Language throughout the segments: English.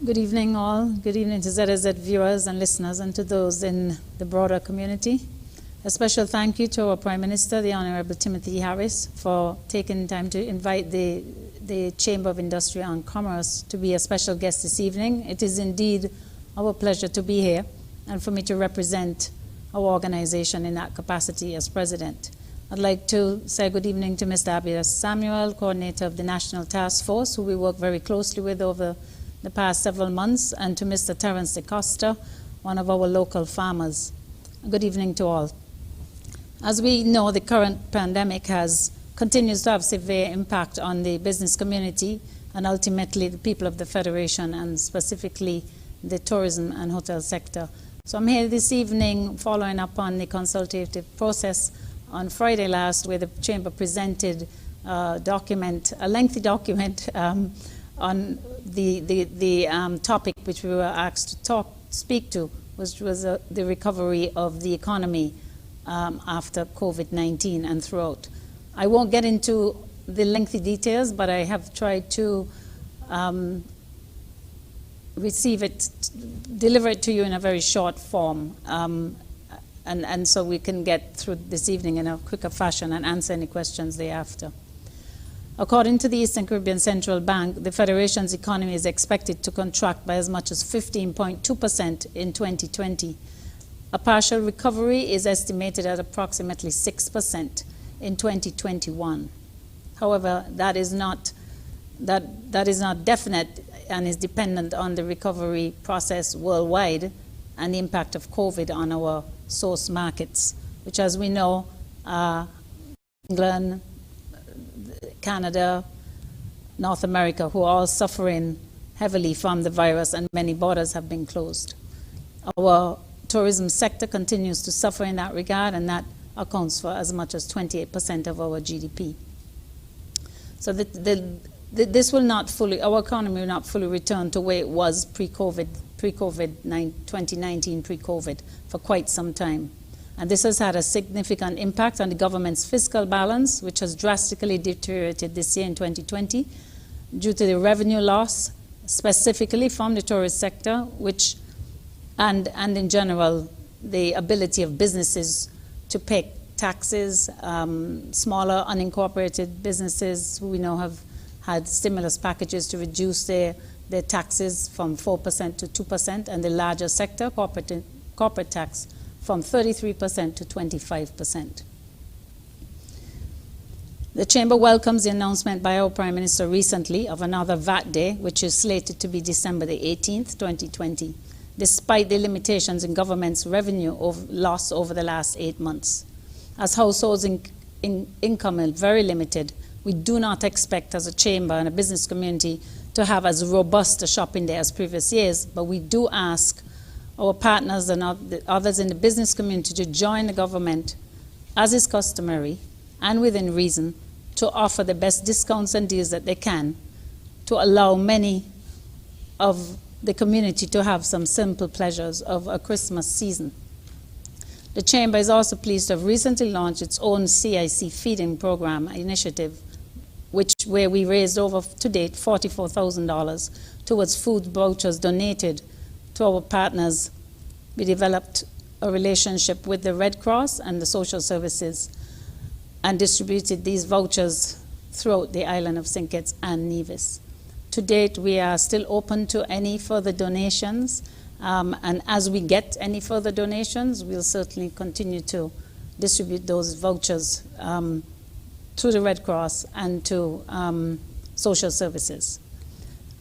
Good evening all. Good evening to ZZ viewers and listeners and to those in the broader community. A special thank you to our Prime Minister, the Honorable Timothy Harris, for taking time to invite the Chamber of Industry and Commerce to be a special guest this evening. It is indeed our pleasure to be here and for me to represent our organization in that capacity as President. I'd like to say good evening to Mr. Abia Samuel, Coordinator of the National Task Force, who we work very closely with over the past several months, and to Mr. Terence DeCosta, one of our local farmers. Good evening to all. As we know, the current pandemic continues to have severe impact on the business community and ultimately the people of the Federation, and specifically the tourism and hotel sector. So I'm here this evening following up on the consultative process on Friday last, where the Chamber presented a lengthy document on the topic which we were asked to speak to, which was the recovery of the economy after COVID-19 and throughout. I won't get into the lengthy details, but I have tried to deliver it to you in a very short form, and so we can get through this evening in a quicker fashion and answer any questions thereafter. According to the Eastern Caribbean Central Bank, the Federation's economy is expected to contract by as much as 15.2% in 2020. A partial recovery is estimated at approximately 6% in 2021. However, that is not definite and is dependent on the recovery process worldwide and the impact of COVID on our source markets, which, as we know, are England, Canada, North America, who are all suffering heavily from the virus, and many borders have been closed. Our tourism sector continues to suffer in that regard, and that accounts for as much as 28% of our GDP. So this will not fully, our economy will not fully return to where it was pre-COVID, 2019, pre-COVID, for quite some time. And this has had a significant impact on the government's fiscal balance, which has drastically deteriorated this year in 2020 due to the revenue loss, specifically from the tourist sector, and in general, the ability of businesses to pay taxes. Smaller unincorporated businesses, who we know have had stimulus packages to reduce their taxes from 4% to 2%, and the larger sector, corporate tax, from 33% to 25%. The Chamber welcomes the announcement by our Prime Minister recently of another VAT Day, which is slated to be December the 18th, 2020, despite the limitations in government's revenue loss over the last 8 months. As households' income is very limited, we do not expect as a Chamber and a business community to have as robust a shopping day as previous years, but we do ask our partners and others in the business community to join the government, as is customary and within reason, to offer the best discounts and deals that they can to allow many of the community to have some simple pleasures of a Christmas season. The Chamber is also pleased to have recently launched its own CIC feeding program initiative, where we raised over to date $44,000 towards food vouchers donated to our partners. We developed a relationship with the Red Cross and the social services and distributed these vouchers throughout the island of St Kitts and Nevis. To date, we are still open to any further donations, and as we get any further donations, we'll certainly continue to distribute those vouchers to the Red Cross and to social services.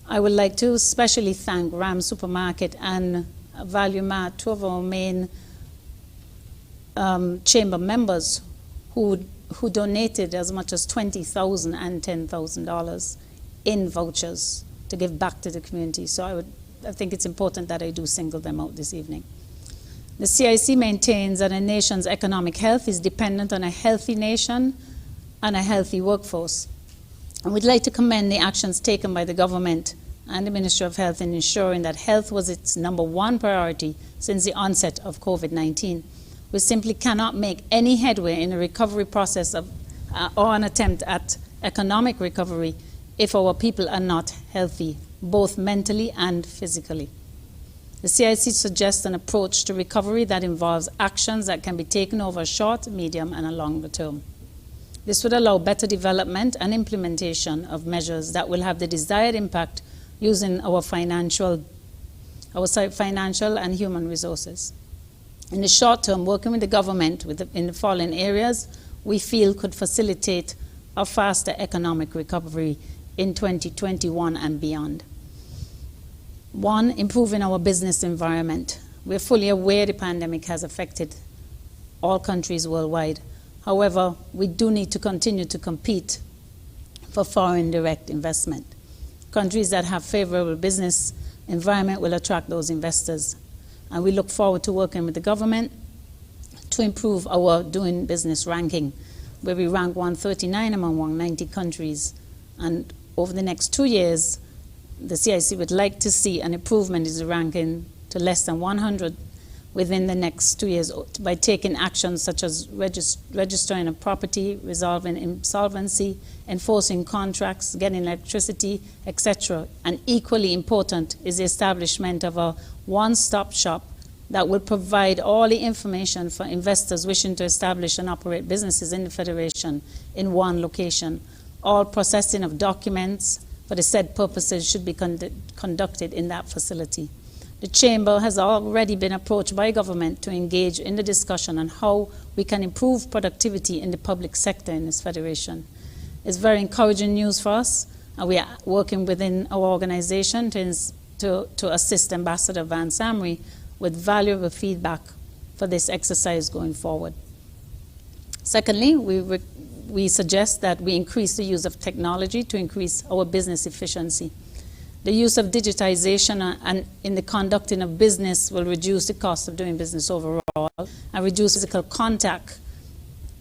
I would like to especially thank Ram Supermarket and Value Mart, two of our main Chamber members who donated as much as $20,000 and $10,000 in vouchers to give back to the community. So I think it's important that I do single them out this evening. The CIC maintains that a nation's economic health is dependent on a healthy nation and a healthy workforce. And we'd like to commend the actions taken by the government and the Ministry of Health in ensuring that health was its #1 priority since the onset of COVID-19. We simply cannot make any headway in the recovery process or an attempt at economic recovery if our people are not healthy both mentally and physically. The CIC suggests an approach to recovery that involves actions that can be taken over a short, medium, and a longer term. This would allow better development and implementation of measures that will have the desired impact using our financial and human resources. In the short term, working with the government in the following areas we feel could facilitate a faster economic recovery in 2021 and beyond. One, improving our business environment. We're fully aware the pandemic has affected all countries worldwide. However, we do need to continue to compete for foreign direct investment. Countries that have favorable business environment will attract those investors. And we look forward to working with the government to improve our doing business ranking, where we rank 139 among 190 countries. And over the next 2 years, the CIC would like to see an improvement in the ranking to less than 100 within the next 2 years by taking actions such as registering a property, resolving insolvency, enforcing contracts, getting electricity, etc. And equally important is the establishment of a one-stop shop that will provide all the information for investors wishing to establish and operate businesses in the Federation in one location. All processing of documents for the said purposes should be conducted in that facility. The Chamber has already been approached by government to engage in the discussion on how we can improve productivity in the public sector in this Federation. It's very encouraging news for us, and we are working within our organization to assist Ambassador Van Samry with valuable feedback for this exercise going forward. Secondly, we suggest that we increase the use of technology to increase our business efficiency. The use of digitization and in the conducting of business will reduce the cost of doing business overall and reduce physical contact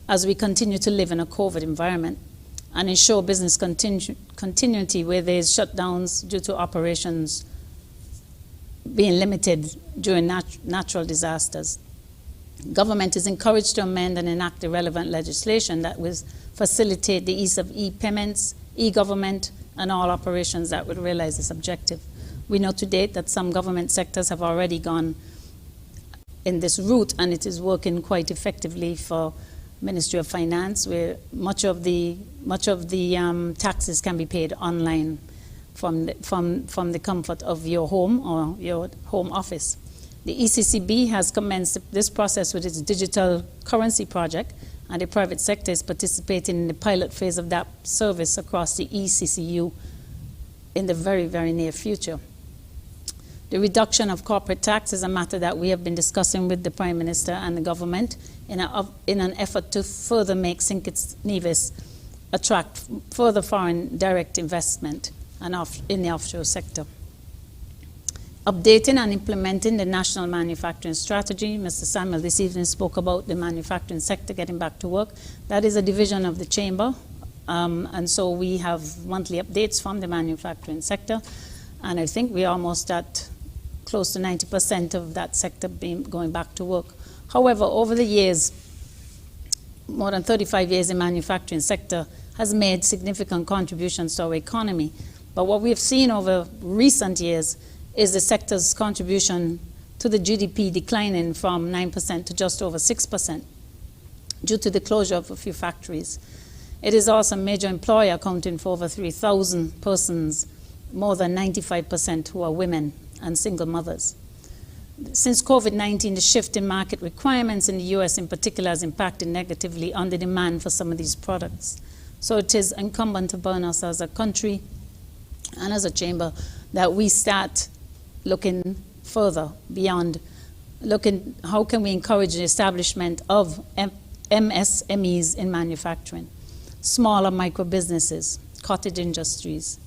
as we continue to live in a COVID environment and ensure business continuity where there is shutdowns due to operations being limited during natural disasters. Government is encouraged to amend and enact the relevant legislation that will facilitate the ease of e-payments, e-government, and all operations that would realize this objective. We know to date that some government sectors have already gone in this route, and it is working quite effectively for Ministry of Finance, where much of the taxes can be paid online from the comfort of your home or your home office. The ECCB has commenced this process with its digital currency project, and the private sector is participating in the pilot phase of that service across the ECCU in the very, very near future. The reduction of corporate tax is a matter that we have been discussing with the Prime Minister and the government in an effort to further make St Kitts and Nevis attract further foreign direct investment and in the offshore sector. Updating and implementing the national manufacturing strategy. Mr. Samuel this evening spoke about the manufacturing sector getting back to work. That is a division of the Chamber, and so we have monthly updates from the manufacturing sector, and I think we're almost at close to 90% of that sector going back to work. However, over the years, more than 35 years, the manufacturing sector has made significant contributions to our economy. But what we've seen over recent years is the sector's contribution to the GDP declining from 9% to just over 6% due to the closure of a few factories. It is also a major employer, accounting for over 3,000 persons, more than 95% who are women and single mothers. Since COVID-19, the shift in market requirements in the US in particular has impacted negatively on the demand for some of these products. So it is incumbent upon us as a country and as a chamber that we start looking further beyond, looking how can we encourage the establishment of MSMEs in manufacturing, smaller micro businesses, cottage industries,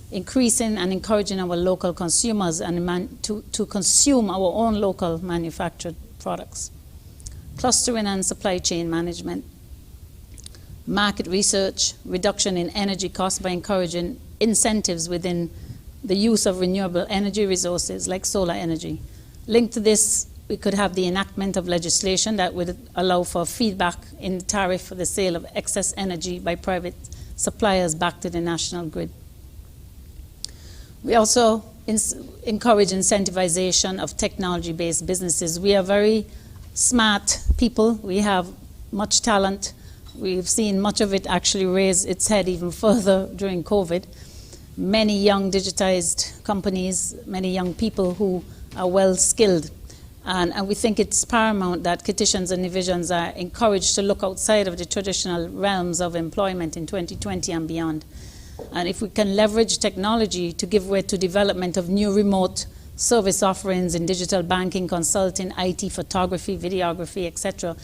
increasing and encouraging our local consumers and to consume our own local manufactured products, clustering and supply chain management, market research, reduction in energy costs by encouraging incentives within the use of renewable energy resources like solar energy. Linked to this, we could have the enactment of legislation that would allow for feedback in the tariff for the sale of excess energy by private suppliers back to the national grid. We also encourage incentivization of technology-based businesses. We are very smart people. We have much talent. We've seen much of it actually raise its head even further during COVID. Many young digitized companies, many young people who are well skilled. And we think it's paramount that Kittitians and Nevisians are encouraged to look outside of the traditional realms of employment in 2020 and beyond. And if we can leverage technology to give way to development of new remote service offerings in digital banking, consulting, IT, photography, videography, etc.,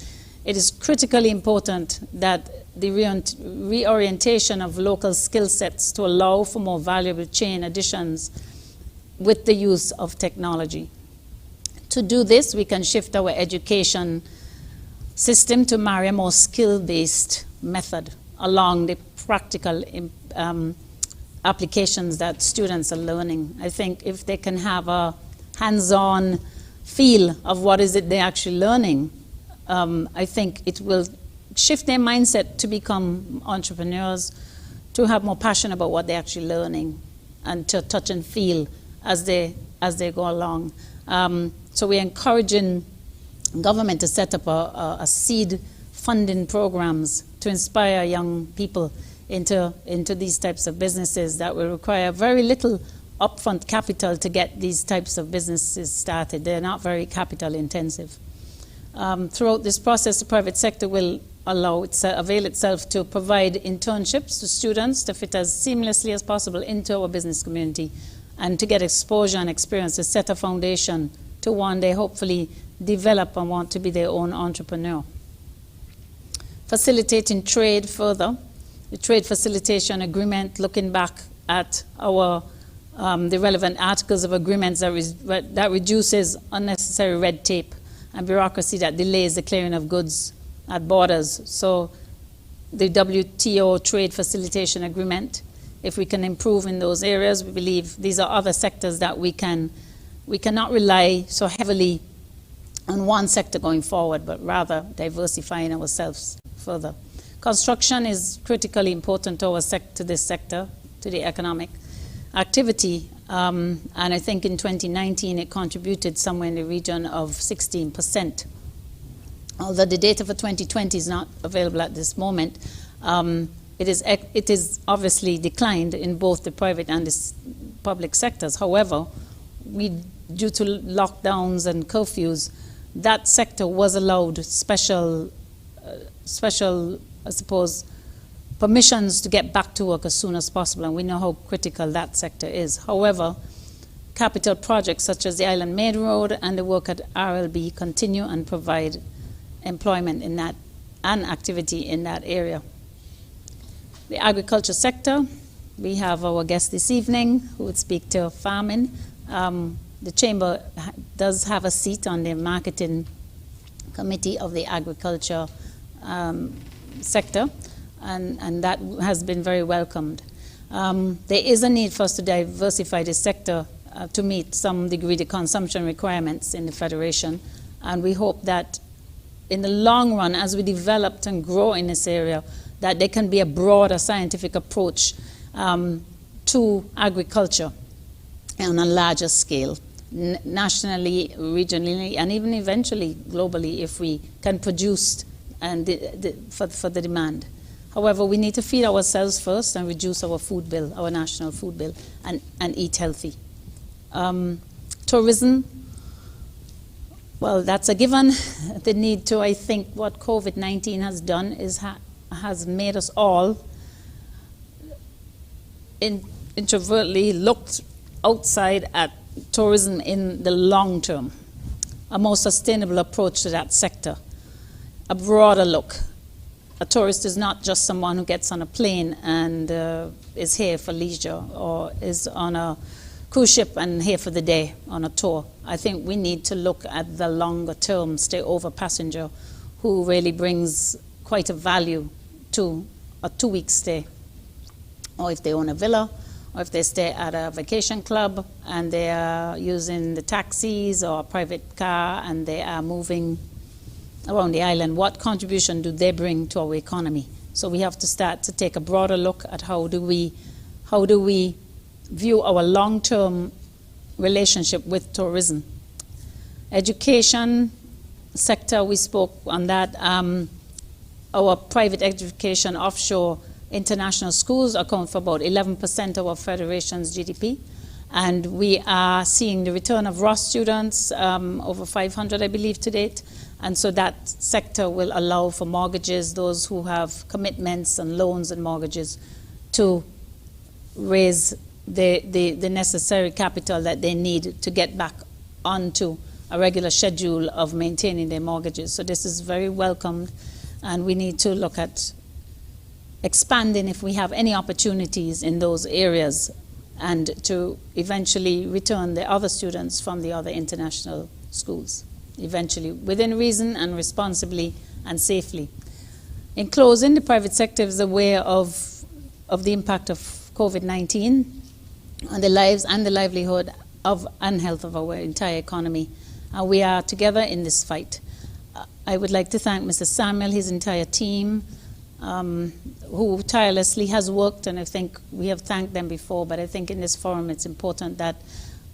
it is critically important that the reorientation of local skill sets to allow for more valuable chain additions with the use of technology. To do this, we can shift our education system to marry a more skill-based method along the practical applications that students are learning. I think if they can have a hands-on feel of what is it they're actually learning, I think it will shift their mindset to become entrepreneurs, to have more passion about what they're actually learning, and to touch and feel as they go along. So we're encouraging government to set up a seed funding programs to inspire young people into these types of businesses that will require very little upfront capital to get these types of businesses started. They're not very capital intensive. Throughout this process, the private sector will avail itself to provide internships to students to fit as seamlessly as possible into our business community and to get exposure and experience to set a foundation to one day hopefully develop and want to be their own entrepreneur. Facilitating trade further. The trade facilitation agreement, looking back at our the relevant articles of agreements that reduces unnecessary red tape and bureaucracy that delays the clearing of goods at borders. So the WTO trade facilitation agreement, if we can improve in those areas, we believe these are other sectors that we cannot rely so heavily on one sector going forward, but rather diversifying ourselves further. Construction is critically important to this sector, to the economic activity, and I think in 2019 it contributed somewhere in the region of 16%. Although the data for 2020 is not available at this moment, it is obviously declined in both the private and the public sectors. However, due to lockdowns and curfews, that sector was allowed special, I suppose, permissions to get back to work as soon as possible, and we know how critical that sector is. However, capital projects such as the Island Main Road and the work at RLB continue and provide employment in that and activity in that area. The agriculture sector, we have our guest this evening who would speak to farming. The Chamber does have a seat on the marketing committee of the agriculture sector, and that has been very welcomed. There is a need for us to diversify the sector to meet some degree the consumption requirements in the Federation, and we hope that in the long run, as we develop and grow in this area, that there can be a broader scientific approach to agriculture on a larger scale, nationally, regionally, and even eventually globally, if we can produce for the demand. However, we need to feed ourselves first and reduce our food bill, our national food bill, and eat healthy. Tourism, well, that's a given. The need to, I think, what COVID-19 has done is has made us all introvertly looked outside at tourism in the long term, a more sustainable approach to that sector, a broader look. A tourist is not just someone who gets on a plane and is here for leisure, or is on a cruise ship and here for the day on a tour. I think we need to look at the longer term stay over passenger who really brings quite a value to a 2-week stay. Or if they own a villa, or if they stay at a vacation club and they are using the taxis or a private car and they are moving around the island, what contribution do they bring to our economy? So we have to start to take a broader look at how do we view our long-term relationship with tourism. Education sector, we spoke on that. Our private education offshore international schools account for about 11% of our federation's GDP. And we are seeing the return of Ross students, over 500, I believe, to date. And so that sector will allow for mortgages, those who have commitments and loans and mortgages, to raise the necessary capital that they need to get back onto a regular schedule of maintaining their mortgages. So this is very welcomed, and we need to look at expanding if we have any opportunities in those areas, and to eventually return the other students from the other international schools, eventually, within reason and responsibly and safely. In closing, the private sector is aware of the impact of COVID-19 on the lives and the livelihood and health of our entire economy. And we are together in this fight. I would like to thank Mr. Samuel, his entire team, who tirelessly has worked, and I think we have thanked them before, but I think in this forum it's important that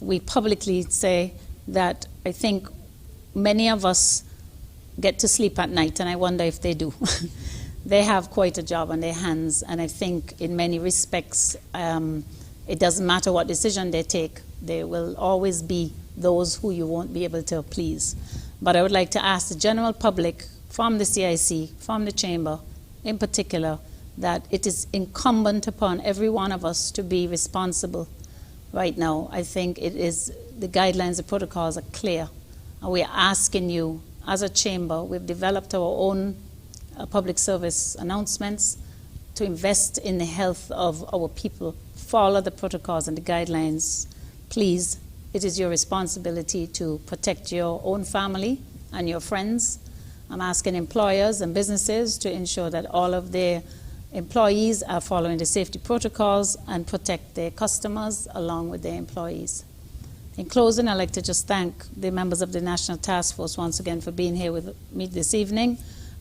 we publicly say that I think many of us get to sleep at night, and I wonder if they do. They have quite a job on their hands, and I think in many respects it doesn't matter what decision they take, there will always be those who you won't be able to please. But I would like to ask the general public, from the CIC, from the Chamber in particular, that it is incumbent upon every one of us to be responsible right now. I think it is, the guidelines, the protocols are clear, and we are asking you, as a Chamber, we've developed our own public service announcements to invest in the health of our people. Follow the protocols and the guidelines. Please, it is your responsibility to protect your own family and your friends. I'm asking employers and businesses to ensure that all of their employees are following the safety protocols and protect their customers along with their employees. In closing, I'd like to just thank the members of the National Task Force once again for being here with me this evening.